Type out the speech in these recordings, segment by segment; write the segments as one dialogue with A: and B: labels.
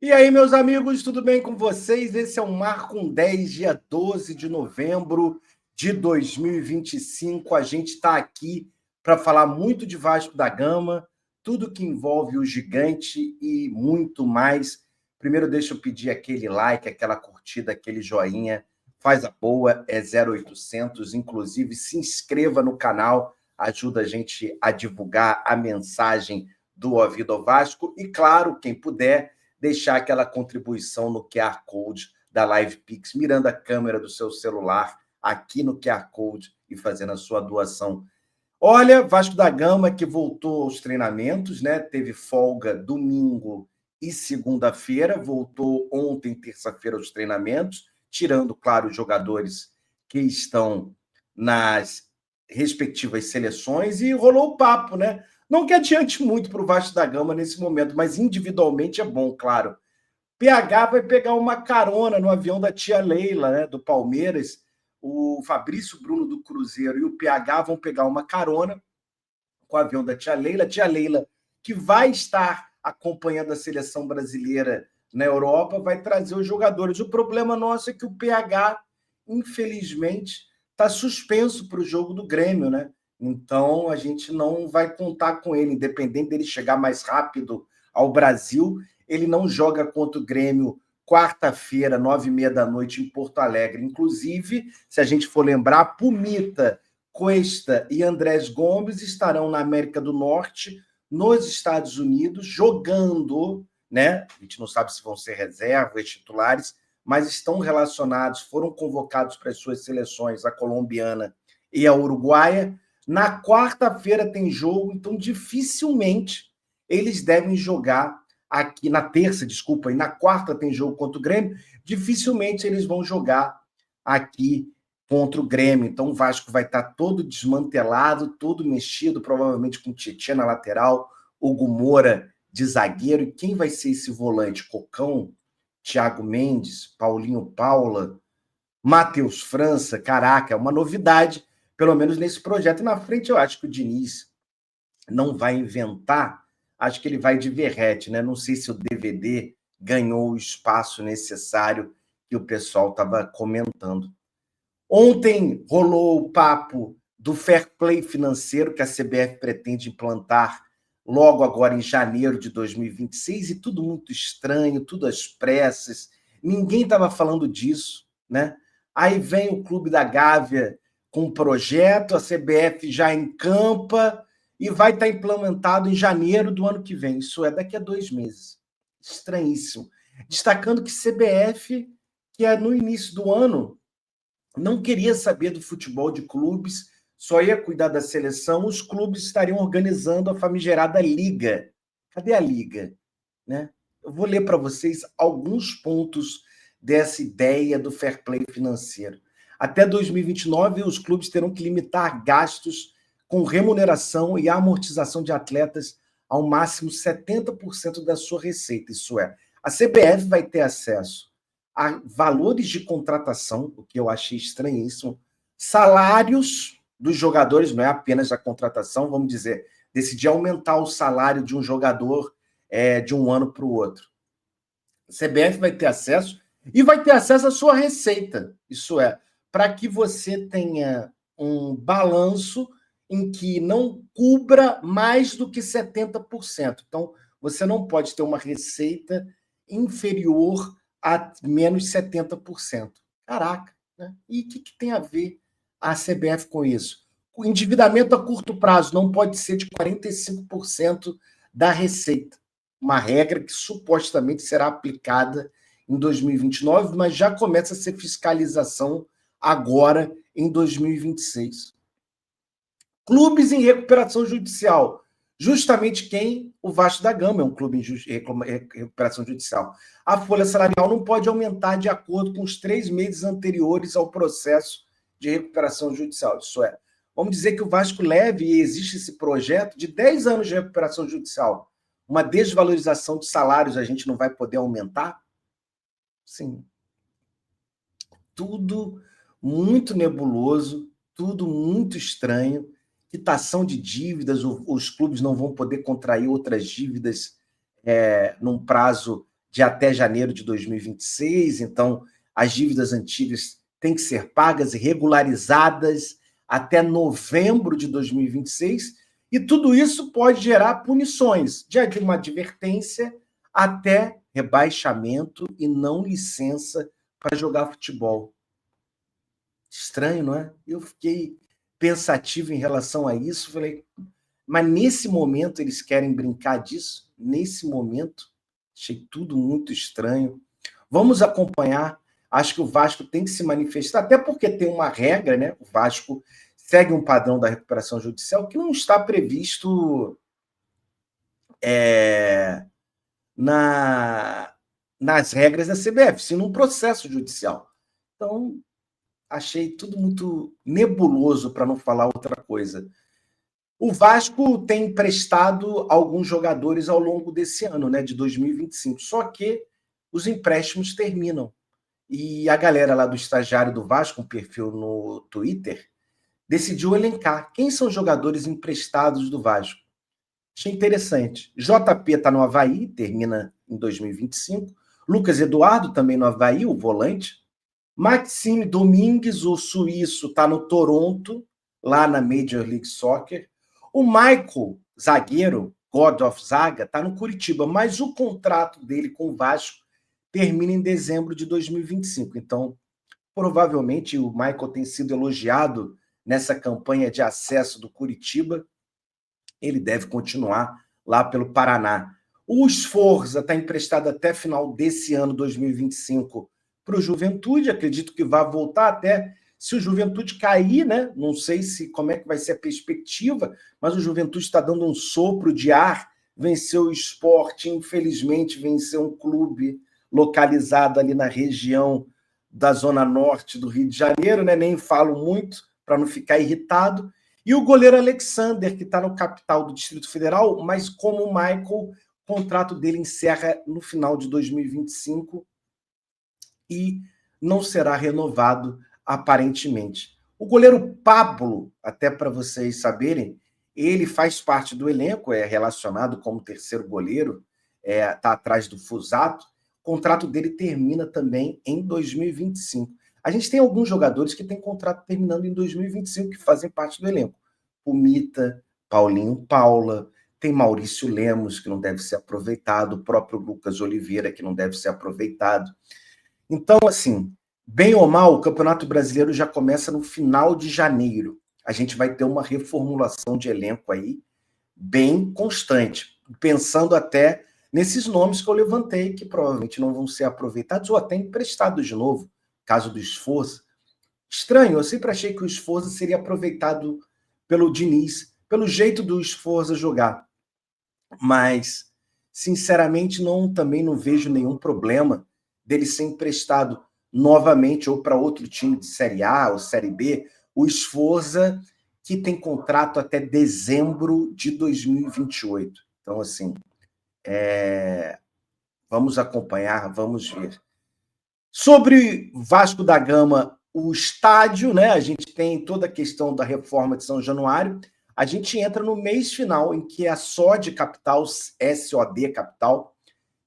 A: E aí, meus amigos, tudo bem com vocês? Esse é o Marco 10, dia 12 de novembro de 2025. A gente está aqui para falar muito de Vasco da Gama, tudo que envolve o gigante e muito mais. Primeiro, deixa eu pedir aquele like, aquela curtida, aquele joinha. Faz a boa, é 0800. Inclusive, se inscreva no canal, ajuda a gente a divulgar a mensagem do Ouvido Vasco. E, claro, quem puder, deixar aquela contribuição no QR Code da Live Pix, mirando a câmera do seu celular aqui no QR Code e fazendo a sua doação. Olha, Vasco da Gama que voltou aos treinamentos, né? Teve folga domingo e segunda-feira, voltou ontem, terça-feira, aos treinamentos, tirando, claro, os jogadores que estão nas respectivas seleções, e rolou o papo, né? Não que adiante muito para o Vasco da Gama nesse momento, mas individualmente é bom, claro. PH vai pegar uma carona no avião da tia Leila, né, do Palmeiras. O Fabrício Bruno do Cruzeiro e o PH vão pegar uma carona com o avião da tia Leila. A tia Leila, que vai estar acompanhando a seleção brasileira na Europa, vai trazer os jogadores. O problema nosso é que o PH, infelizmente, está suspenso para o jogo do Grêmio, né? Então a gente não vai contar com ele, independente dele chegar mais rápido ao Brasil. Ele não joga contra o Grêmio quarta-feira, 9h30 da noite, em Porto Alegre. Inclusive, se a gente for lembrar, Pumita, Cuesta e Andrés Gomes estarão na América do Norte, nos Estados Unidos, jogando, né? A gente não sabe se vão ser reservas, titulares, mas estão relacionados, foram convocados para as suas seleções, a colombiana e a uruguaia. Na quarta-feira tem jogo, então dificilmente eles devem jogar aqui na terça, desculpa, e na quarta tem jogo contra o Grêmio, dificilmente eles vão jogar aqui contra o Grêmio. Então o Vasco vai estar todo desmantelado, todo mexido, provavelmente com o Tietchan na lateral, Hugo Moura de zagueiro. E quem vai ser esse volante? Cocão, Thiago Mendes, Paulinho Paula, Matheus França? Caraca, é uma novidade, pelo menos nesse projeto. E na frente eu acho que o Diniz não vai inventar, acho que ele vai de Verrete, né? Não sei se o DVD ganhou o espaço necessário que o pessoal estava comentando. Ontem rolou o papo do fair play financeiro que a CBF pretende implantar logo agora em janeiro de 2026, e tudo muito estranho, tudo às pressas, ninguém estava falando disso, né? Aí vem o Clube da Gávea com um projeto, a CBF já encampa e vai estar implementado em janeiro do ano que vem, isso é daqui a 2 meses. Estranhíssimo. Destacando que CBF, que é no início do ano, não queria saber do futebol de clubes, só ia cuidar da seleção, os clubes estariam organizando a famigerada liga. Cadê a liga? Né? Eu vou ler para vocês alguns pontos dessa ideia do fair play financeiro. Até 2029, os clubes terão que limitar gastos com remuneração e amortização de atletas ao máximo 70% da sua receita. Isso é, a CBF vai ter acesso a valores de contratação, o que eu achei estranhíssimo, salários dos jogadores, não é apenas a contratação, vamos dizer, decidir aumentar o salário de um jogador de um ano para o outro. A CBF vai ter acesso e vai ter acesso à sua receita, isso é, para que você tenha um balanço em que não cubra mais do que 70%. Então, você não pode ter uma receita inferior a menos 70%. Caraca, né? E o que tem a ver a CBF com isso? O endividamento a curto prazo não pode ser de 45% da receita. Uma regra que supostamente será aplicada em 2029, mas já começa a ser fiscalização agora em 2026. Clubes em recuperação judicial. Justamente quem? O Vasco da Gama é um clube em recuperação judicial. A folha salarial não pode aumentar de acordo com os 3 meses anteriores ao processo de recuperação judicial. Isso é, vamos dizer que o Vasco leve, e existe esse projeto de 10 anos de recuperação judicial. Uma desvalorização de salários a gente não vai poder aumentar? Sim. Tudo muito nebuloso, tudo muito estranho. Quitação de dívidas, os clubes não vão poder contrair outras dívidas num prazo de até janeiro de 2026, então as dívidas antigas têm que ser pagas e regularizadas até novembro de 2026, e tudo isso pode gerar punições, de uma advertência até rebaixamento e não licença para jogar futebol. Estranho, não é? Eu fiquei pensativo em relação a isso, falei, mas nesse momento eles querem brincar disso? Nesse momento? Achei tudo muito estranho. Vamos acompanhar. Acho que o Vasco tem que se manifestar, até porque tem uma regra, né? O Vasco segue um padrão da recuperação judicial que não está previsto nas regras da CBF, sim num processo judicial. Então, achei tudo muito nebuloso, para não falar outra coisa. O Vasco tem emprestado alguns jogadores ao longo desse ano, né, de 2025, só que os empréstimos terminam. E a galera lá do estagiário do Vasco, um perfil no Twitter, decidiu elencar quem são os jogadores emprestados do Vasco. Achei interessante. JP está no Avaí, termina em 2025. Lucas Eduardo também no Avaí, o volante. Maxime Domingues, o suíço, está no Toronto, lá na Major League Soccer. O Michael, zagueiro, God of Zaga, está no Curitiba, mas o contrato dele com o Vasco termina em dezembro de 2025. Então, provavelmente, o Michael tem sido elogiado nessa campanha de acesso do Curitiba. Ele deve continuar lá pelo Paraná. O Sforza está emprestado até final desse ano, 2025, para o Juventude. Acredito que vai voltar até se o Juventude cair, né? Não sei como é que vai ser a perspectiva, mas o Juventude está dando um sopro de ar, venceu o Sport, infelizmente venceu um clube localizado ali na região da Zona Norte do Rio de Janeiro, né? Nem falo muito para não ficar irritado. E o goleiro Alexander, que está no capital do Distrito Federal, mas como o Michael, o contrato dele encerra no final de 2025 e não será renovado, aparentemente. O goleiro Pablo, até para vocês saberem, ele faz parte do elenco, é relacionado como terceiro goleiro, está atrás do Fusato. O contrato dele termina também em 2025. A gente tem alguns jogadores que têm contrato terminando em 2025, que fazem parte do elenco. O Mita, Paulinho Paula, tem Maurício Lemos, que não deve ser aproveitado, o próprio Lucas Oliveira, que não deve ser aproveitado. Então, assim, bem ou mal, o Campeonato Brasileiro já começa no final de janeiro. A gente vai ter uma reformulação de elenco aí bem constante, pensando até nesses nomes que eu levantei, que provavelmente não vão ser aproveitados ou até emprestados de novo, caso do Sforza. Estranho, eu sempre achei que o Sforza seria aproveitado pelo Diniz, pelo jeito do Sforza jogar. Mas, sinceramente, também não vejo nenhum problema dele ser emprestado novamente ou para outro time de Série A ou Série B. O Sforza, que tem contrato até dezembro de 2028. Então, assim, vamos acompanhar, vamos ver. Sobre Vasco da Gama, o estádio, né? A gente tem toda a questão da reforma de São Januário. A gente entra no mês final, em que a SOD Capital, SOD Capital,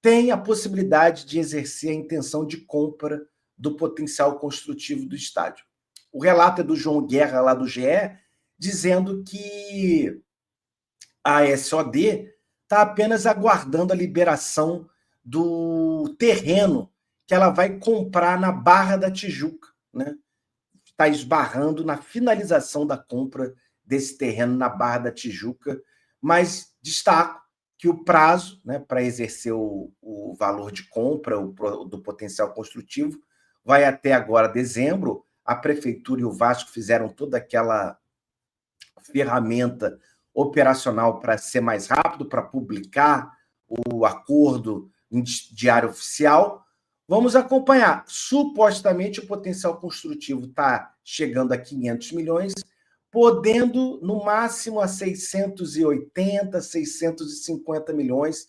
A: tem a possibilidade de exercer a intenção de compra do potencial construtivo do estádio. O relato é do João Guerra, lá do GE, dizendo que a SOD está apenas aguardando a liberação do terreno que ela vai comprar na Barra da Tijuca, né? Está esbarrando na finalização da compra desse terreno na Barra da Tijuca, mas destaco que o prazo, né, para exercer o valor de compra do potencial construtivo vai até agora dezembro. A Prefeitura e o Vasco fizeram toda aquela ferramenta operacional para ser mais rápido, para publicar o acordo em diário oficial. Vamos acompanhar. Supostamente, o potencial construtivo está chegando a 500 milhões, podendo, no máximo, a 680, 650 milhões.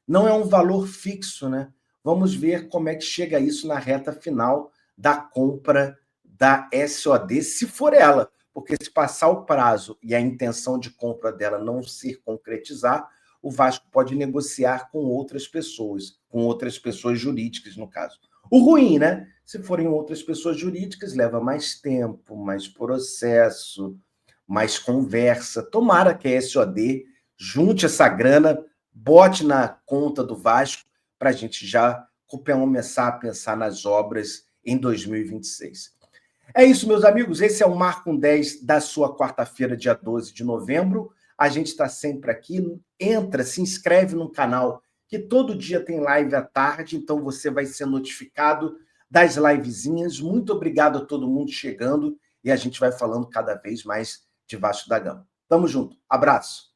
A: Não é um valor fixo, né? Vamos ver como é que chega isso na reta final da compra da SOD, se for ela. Porque se passar o prazo e a intenção de compra dela não se concretizar, o Vasco pode negociar com outras pessoas. com outras pessoas jurídicas, no caso. O ruim, né? Se forem outras pessoas jurídicas, leva mais tempo, mais processo, mais conversa. Tomara que a SOD junte essa grana, bote na conta do Vasco, para a gente já começar a pensar nas obras em 2026. É isso, meus amigos. Esse é o Marco 10 da sua quarta-feira, dia 12 de novembro. A gente está sempre aqui. Entra, se inscreve no canal, que todo dia tem live à tarde, então você vai ser notificado das livezinhas. Muito obrigado a todo mundo chegando e a gente vai falando cada vez mais de Vasco da Gama. Tamo junto. Abraço.